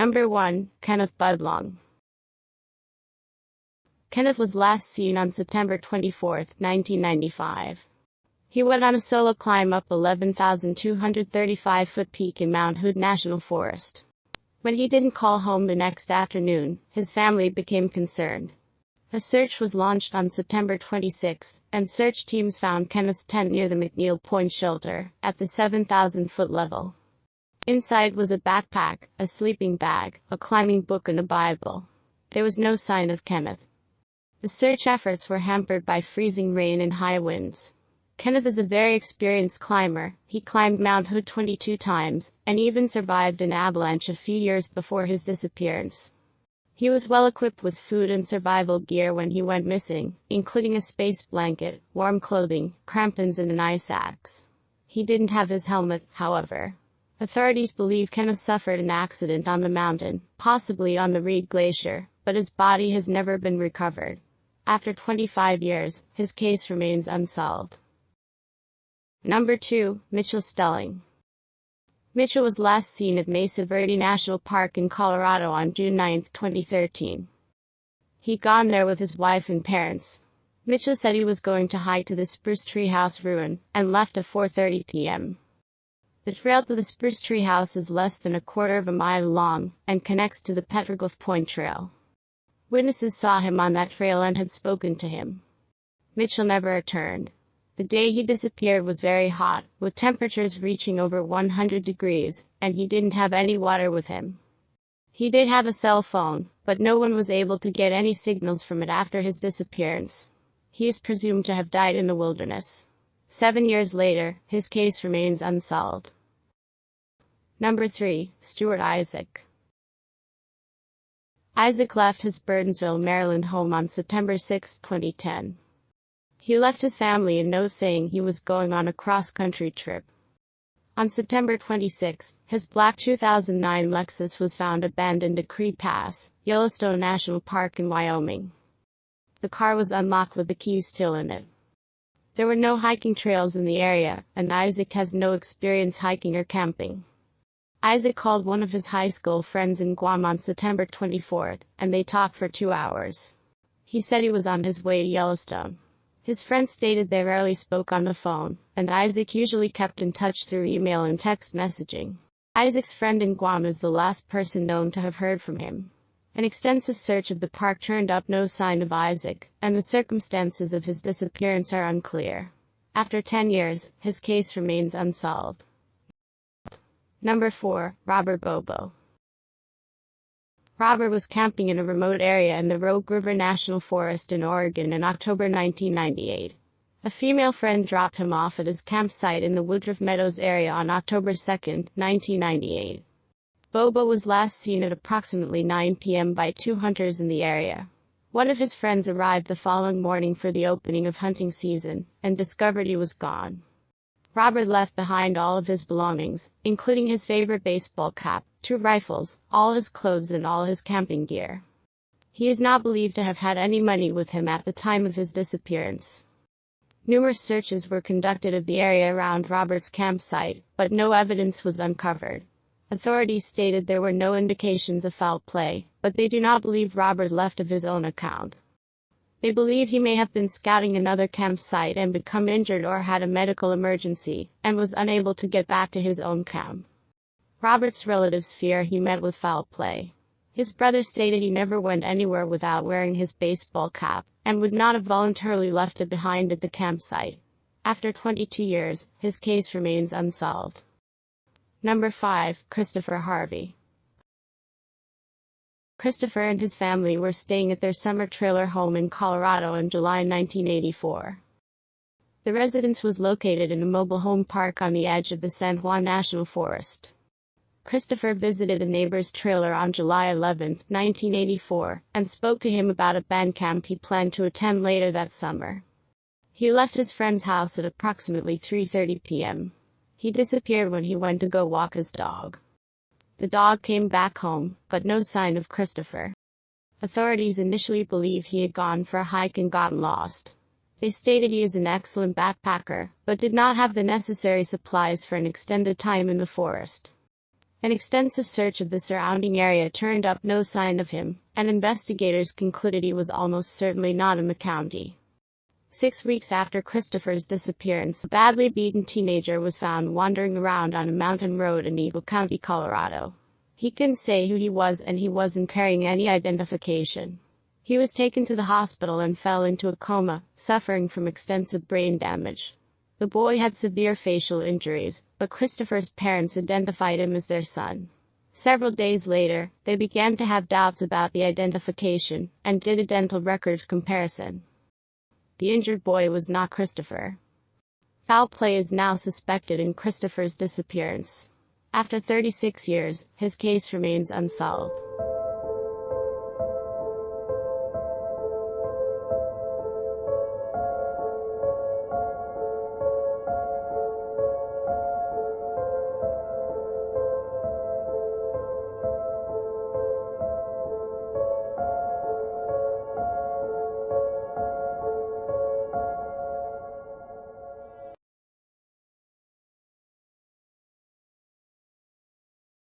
Number 1. Kenneth Budlong. Kenneth was last seen on September 24, 1995. He went on a solo climb up 11,235-foot peak in Mount Hood National Forest. When he didn't call home the next afternoon, his family became concerned. A search was launched on September 26, and search teams found Kenneth's tent near the McNeil Point shelter, at the 7,000-foot level. Inside was a backpack, a sleeping bag, a climbing book and a Bible. There was no sign of Kenneth. The search efforts were hampered by freezing rain and high winds. Kenneth is a very experienced climber. He climbed Mount Hood 22 times, and even survived an avalanche a few years before his disappearance. He was well equipped with food and survival gear when he went missing, including a space blanket, warm clothing, crampons and an ice axe. He didn't have his helmet, however. Authorities believe Kenneth suffered an accident on the mountain, possibly on the Reed Glacier, but his body has never been recovered. After 25 years, his case remains unsolved. Number 2. Mitchell Stelling. Mitchell was last seen at Mesa Verde National Park in Colorado on June 9, 2013. He'd gone there with his wife and parents. Mitchell said he was going to hike to the Spruce Tree House ruin, and left at 4:30 p.m. The trail to the Spruce Tree House is less than a quarter of a mile long, and connects to the Petroglyph Point Trail. Witnesses saw him on that trail and had spoken to him. Mitchell never returned. The day he disappeared was very hot, with temperatures reaching over 100 degrees, and he didn't have any water with him. He did have a cell phone, but no one was able to get any signals from it after his disappearance. He is presumed to have died in the wilderness. 7 years later, his case remains unsolved. Number 3. Stuart Isaac. Isaac left his Burnsville, Maryland home on September 6, 2010. He left his family a note saying he was going on a cross-country trip. On September 26, his black 2009 Lexus was found abandoned at Creed Pass, Yellowstone National Park in Wyoming. The car was unlocked with the keys still in it. There were no hiking trails in the area, and Isaac has no experience hiking or camping. Isaac called one of his high school friends in Guam on September 24, and they talked for 2 hours. He said he was on his way to Yellowstone. His friend stated they rarely spoke on the phone, and Isaac usually kept in touch through email and text messaging. Isaac's friend in Guam is the last person known to have heard from him. An extensive search of the park turned up no sign of Isaac, and the circumstances of his disappearance are unclear. After 10 years, his case remains unsolved. Number 4. Robert Bobo. Robert was camping in a remote area in the Rogue River National Forest in Oregon in October 1998. A female friend dropped him off at his campsite in the Woodruff Meadows area on October 2, 1998. Bobo was last seen at approximately 9 p.m. by 2 hunters in the area. One of his friends arrived the following morning for the opening of hunting season, and discovered he was gone. Robert left behind all of his belongings, including his favorite baseball cap, 2 rifles, all his clothes and all his camping gear. He is not believed to have had any money with him at the time of his disappearance. Numerous searches were conducted of the area around Robert's campsite, but no evidence was uncovered. Authorities stated there were no indications of foul play, but they do not believe Robert left of his own account. They believe he may have been scouting another campsite and become injured or had a medical emergency, and was unable to get back to his own camp. Robert's relatives fear he met with foul play. His brother stated he never went anywhere without wearing his baseball cap, and would not have voluntarily left it behind at the campsite. After 22 years, his case remains unsolved. Number 5. Christopher Harvey. Christopher and his family were staying at their summer trailer home in Colorado in July 1984. The residence was located in a mobile home park on the edge of the San Juan National Forest. Christopher visited a neighbor's trailer on July 11, 1984, and spoke to him about a band camp he planned to attend later that summer. He left his friend's house at approximately 3:30 p.m. He disappeared when he went to go walk his dog. The dog came back home, but no sign of Christopher. Authorities initially believed he had gone for a hike and gotten lost. They stated he is an excellent backpacker, but did not have the necessary supplies for an extended time in the forest. An extensive search of the surrounding area turned up no sign of him, and investigators concluded he was almost certainly not in the county. 6 weeks after Christopher's disappearance, a badly beaten teenager was found wandering around on a mountain road in Eagle County, Colorado. He couldn't say who he was and he wasn't carrying any identification. He was taken to the hospital and fell into a coma, suffering from extensive brain damage. The boy had severe facial injuries, but Christopher's parents identified him as their son. Several days later, they began to have doubts about the identification and did a dental records comparison. The injured boy was not Christopher. Foul play is now suspected in Christopher's disappearance. After 36 years, his case remains unsolved.